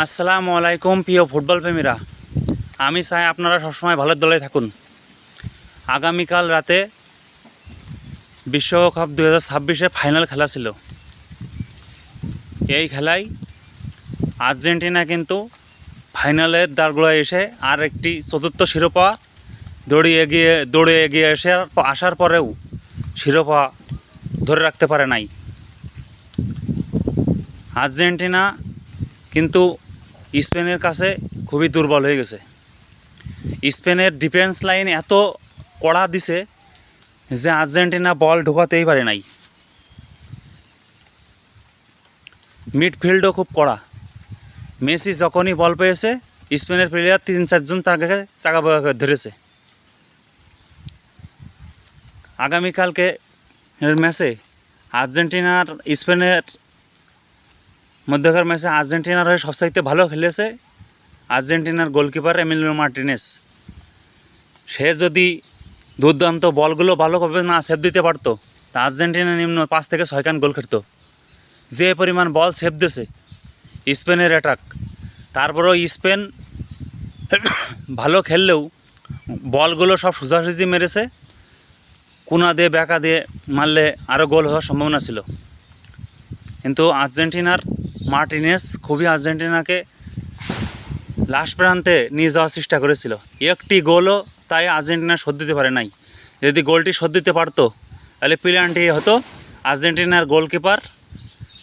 আসসালামু আলাইকুম প্রিয় ফুটবল প্রেমীরা। আমি চাই আপনারা সবসময় ভালো দলে থাকুন। আগামীকাল রাতে বিশ্বকাপ 2026-এ ফাইনাল খেলা ছিল। এই খেলায় আর্জেন্টিনা কিন্তু ফাইনালের দ্বারগোড়ায় এসে আর একটি চতুর্থ শিরোপা দৌড়ে এগিয়ে আসার পরেও শিরোপা ধরে রাখতে পারে নাই। আর্জেন্টিনা কিন্তু স্পেনের কাছে খুবই দুর্বল হয়ে গেছে। স্পেনের ডিফেন্স লাইন এত কড়া দিছে যে আর্জেন্টিনা বল ঢোকাতেই পারে নাই। মিডফিল্ডও খুব কড়া। মেসি যখনই বল পেয়েছে স্পেনের প্লেয়ার 3-4 তাকে চাকা ধরেছে। আগামীকালকে ম্যাচে আর্জেন্টিনার স্পেনের মধ্যকার ম্যাচে আর্জেন্টিনার হয়ে সবচাইতে ভালো খেলেছে আর্জেন্টিনার গোলকিপার এমিলিয়ানো মার্টিনেজ। সে যদি দুর্দান্ত বলগুলো ভালোভাবে না সেভ দিতে পারতো তা আর্জেন্টিনা নিম্ন 5 থেকে 6 খান গোল খেলতো। যে পরিমাণ বল সেভ দিয়েছে স্পেনের অ্যাটাক, তারপরেও স্পেন ভালো খেললেও বলগুলো সব সোজাসুজি মেরেছে। কোনা দিয়ে ব্যাকা দিয়ে মারলে আরও গোল হওয়ার সম্ভাবনা ছিল, কিন্তু আর্জেন্টিনার মার্টিনেজ খুবই আর্জেন্টিনাকে লাস্ট প্রান্তে নিয়ে যাওয়ার চেষ্টা করেছিল। একটি গোলও তাই আর্জেন্টিনা শোধ দিতে পারে নাই। যদি গোলটি শোধ দিতে পারতো তাহলে পেনাল্টি হতো। আর্জেন্টিনার গোলকিপার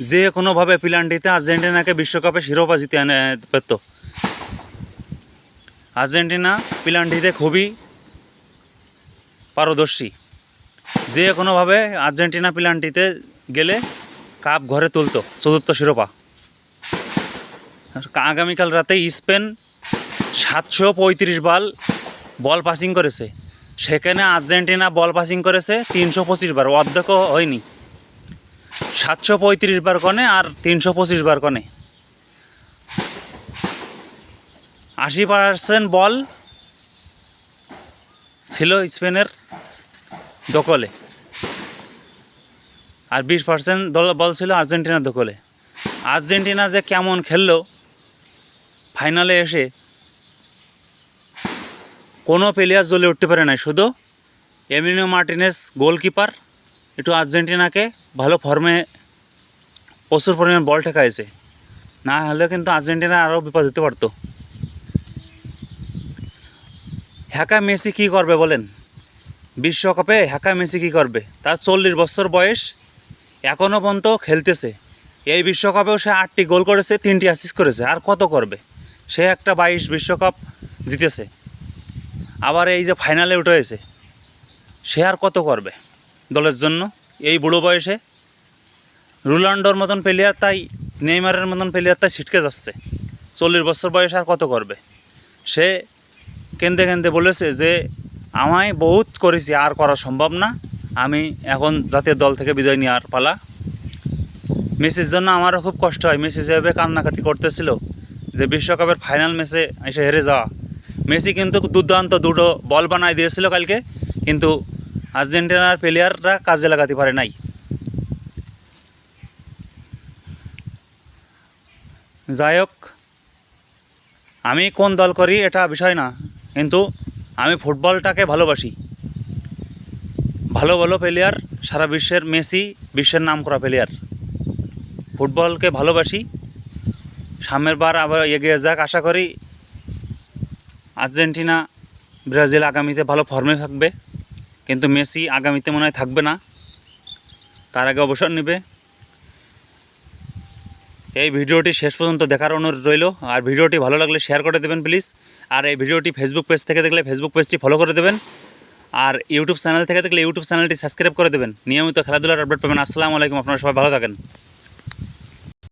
যে কোনোভাবে পেনাল্টিতে আর্জেন্টিনাকে বিশ্বকাপে শিরোপা জিতে আনে পেত। আর্জেন্টিনা পেনাল্টিতে খুবই পারদর্শী। যে কোনোভাবে আর্জেন্টিনা পেনাল্টিতে গেলে কাপ ঘরে তুলতো চতুর্থ শিরোপা। আগামীকাল রাতে স্পেন 735 বল পাসিং করেছে, সেখানে আর্জেন্টিনা বল পাসিং করেছে 325 বার, অর্ধেকও হয়নি। 735 বার কনে আর 325 বার কনে 80% বল ছিল স্পেনের দখলে আর 20% বল ছিল আর্জেন্টিনার দখলে। আর্জেন্টিনা যে কেমন খেললো ফাইনালে এসে, কোনো প্লেয়ার জ্বলে উঠতে পারে না। শুধু এমিলিয়ানো মার্টিনেজ গোলকিপার একটু আর্জেন্টিনাকে ভালো ফর্মে প্রচুর পরিমাণ বল ঠেকাইছে, না হলে কিন্তু আর্জেন্টিনা আরও বিপদ হতে পারতো। হ্যাকা মেসি কী করবে বলেন? বিশ্বকাপে হ্যাকা মেসি কী করবে? তার 40 বছর বয়স, এখনও পর্যন্ত খেলতেছে। এই বিশ্বকাপেও সে 8টি গোল করেছে, 3টি অ্যাসিস্ট করেছে। আর কত করবে? সে একটা 22 বিশ্বকাপ জিতেছে, আবার এই যে ফাইনালে উঠে হয়েছে, সে আর কত করবে দলের জন্য এই বুড়ো বয়সে? রোনাল্ডোর মতন প্লেয়ার তাই, নেইমারের মতন প্লেয়ার তাই ছিটকে যাচ্ছে। 40 বছর বয়সে আর কত করবে? সে কেঁদে কেঁদে বলেছে যে আমায় বহুত করেছি, আর করা সম্ভব না, আমি এখন জাতীয় দল থেকে বিদায় নেওয়ার পালা। মেসির জন্য আমারও খুব কষ্ট হয়। মেসি যেভাবে কান্নাকাটি করতেছিল যে বিশ্বকাপের ফাইনাল ম্যাচে এসে হেরে যাওয়া। মেসি কিন্তু দুর্দান্ত দুটো বল বানাই দিয়েছিল কালকে, কিন্তু আর্জেন্টিনার প্লেয়াররা কাজে লাগাতে পারে নাই। যাই হোক, আমি কোন দল করি এটা বিষয় না, কিন্তু আমি ফুটবলটাকে ভালোবাসি। ভালো ভালো প্লেয়ার সারা বিশ্বের, মেসি বিশ্বের নাম করা প্লেয়ার। ফুটবলকে ভালোবাসি। সামনের বার আবার এগিয়ে যাক, আশা করি আর্জেন্টিনা ব্রাজিল আগামীতে ভালো ফর্মে থাকবে, কিন্তু মেসি আগামীতে মনে হয় থাকবে না, তার আগে অবসর নেবে। এই ভিডিওটি শেষ পর্যন্ত দেখার অনুরোধ রইল। আর ভিডিওটি ভালো লাগলে শেয়ার করে দেবেন প্লিজ। আর এই ভিডিওটি ফেসবুক পেজ থেকে দেখলে ফেসবুক পেজটি ফলো করে দেবেন, আর ইউটিউব চ্যানেল থেকে দেখলে ইউটিউব চ্যানেলটি সাবস্ক্রাইব করে দেবেন। নিয়মিত খেলাধুলার আপডেট পাবেন। আসসালামু আলাইকুম, আপনারা সবাই ভালো থাকেন।